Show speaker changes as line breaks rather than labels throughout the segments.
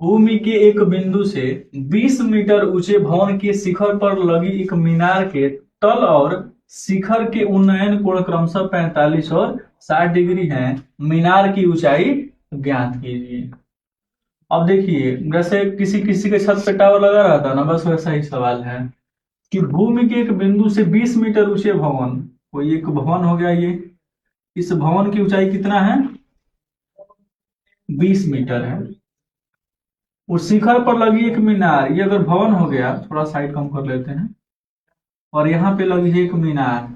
भूमि के एक बिंदु से 20 मीटर ऊंचे भवन के शिखर पर लगी एक मीनार के तल और शिखर के उन्नयन कोण क्रमशः 45 और 60 डिग्री है। मीनार की ऊंचाई ज्ञात कीजिए। अब देखिए, जैसे किसी किसी के छत पे टावर लगा रहता है ना, बस वैसा ही सवाल है कि भूमि के एक बिंदु से 20 मीटर ऊंचे भवन, कोई एक भवन हो गया ये, इस भवन की ऊंचाई कितना है? 20 मीटर है। उस शिखर पर लगी एक मीनार, ये अगर भवन हो गया, थोड़ा साइड कम कर लेते हैं, और यहाँ पे लगी है एक मीनार।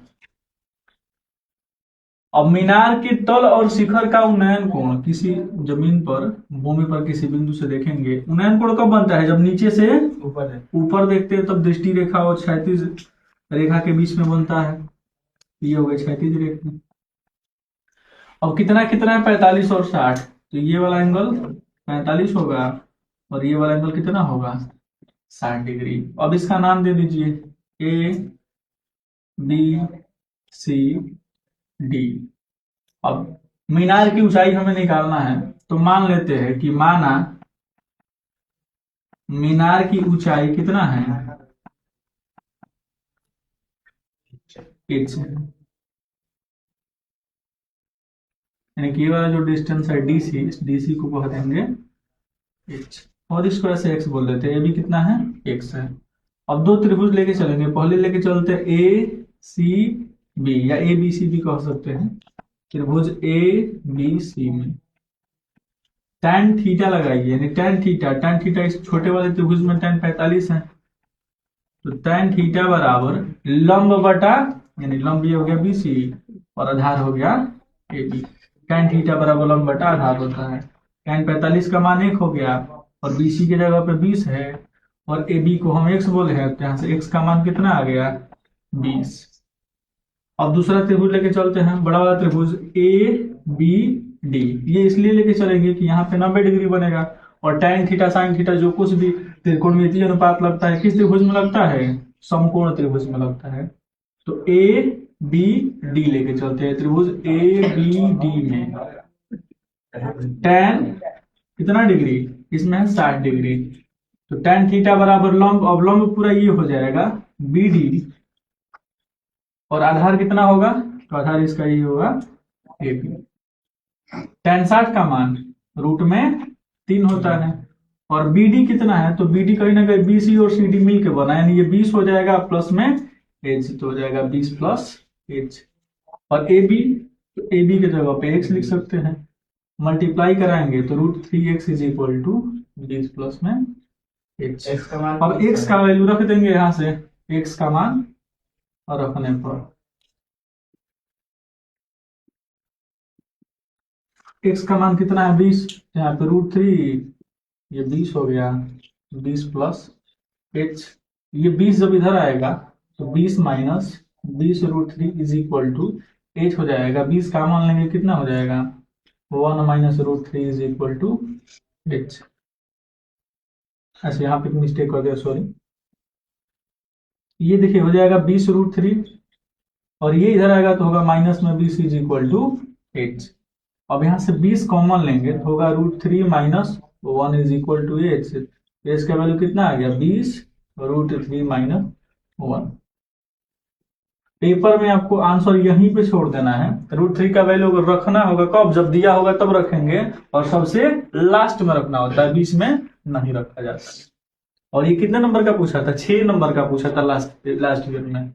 अब मीनार के तल और शिखर का उन्नयन कोण, किसी जमीन पर, भूमि पर किसी बिंदु से देखेंगे, उन्नयन कोण कब बनता है? जब नीचे से ऊपर देखते हैं, तब दृष्टि रेखा और क्षैतिज रेखा के बीच में बनता है। ये हो गई क्षैतिज रेखा। अब कितना कितना है? 45 और 60। तो ये वाला एंगल 45 होगा और ये वाला एंगल कितना होगा? 60 डिग्री। अब इसका नाम दे दीजिए ए बी सी डी। अब मीनार की ऊंचाई हमें निकालना है, तो मान लेते हैं कि माना मीनार की ऊंचाई कितना है? h, यानी कि ये वाला जो डिस्टेंस है डीसी, इस डीसी को कह देंगे h, और इसको ऐसे x बोल देते हैं। ए भी कितना है? x है। अब दो त्रिभुज लेके चलेंगे। पहले लेके चलते हैं ए सी बी, या ए बी सी भी कह सकते हैं। त्रिभुज ए बी सी में tan थीटा लगाइए, यानी tan थीटा इस छोटे वाले त्रिभुज में tan 45 है, तो tan थीटा बराबर लंब बटा, यानी लंब ये हो गया BC और आधार हो गया AB। tan थीटा बराबर लंब बटा आधार होता है। tan 45 का मान 1 हो गया और BC की जगह पे 20 है, और AB को हम x बोले हैं, तो यहाँ से x का मान कितना आ गया? 20। अब दूसरा त्रिभुज लेके चलते हैं, बड़ा वाला त्रिभुज ABD। ये इसलिए लेके चलेंगे कि यहाँ पे 90 डिग्री बनेगा, और tan थीटा sin थीटा जो कुछ भी त्रिकोणमितीय अनुपात लगता है, किस त्रिभुज में लगता है? समकोण त्रिभुज में लगता है। तो ABD लेके चलते हैं। त्रिभुज ABD में tan कितना डिग्री? इसमें है 60 डिग्री। तो tan थीटा बराबर लंब, अब लंब पूरा ये हो जाएगा BD, और आधार कितना होगा? तो आधार इसका ये होगा AB। tan 60 का मान रूट में 3 होता है, और BD कितना है? तो BD कहीं ना कहीं BC और CD मिल के बना, यानी ये 20 हो जाएगा प्लस में H, तो हो जाएगा 20 प्लस H। और AB, तो AB की जगह पे X लिख सकते हैं, मल्टीप्लाई कराएंगे तो √3x is equal to 20 plus में H। अब X का वैल्यू रख देंगे यहाँ से, X का मान और रखने पर x का मान कितना है? 20। यहाँ पे √3, ये 20 हो गया, 20 प्लस h। ये 20 जब इधर आएगा तो 20 minus 20 √3 is equal to h हो जाएगा। 20 का मान लेंगे, कितना हो जाएगा? 1 minus √3 is equal to h। अच्छा, यहाँ पे मिस्टेक कर दिया, सॉरी। ये देखिए हो जाएगा 20 √3, और ये इधर आएगा तो होगा माइनस में 20 इज इक्वल टू h। अब यहाँ से 20 कॉमन लेंगे तो होगा √3 minus 1 is equal to h। H का वैल्यू कितना आ गया? 20 √3 माइनस 1। पेपर में आपको आंसर यहीं पे छोड़ देना है। √3 का वैल्यू अगर रखना होगा कब? जब दिया होगा तब रखेंगे, और सबसे लास्ट में रखना होता है, बीच में नहीं रखा जाता। और ये कितने नंबर का पूछा था? 6 नंबर का पूछा था लास्ट ईयर में।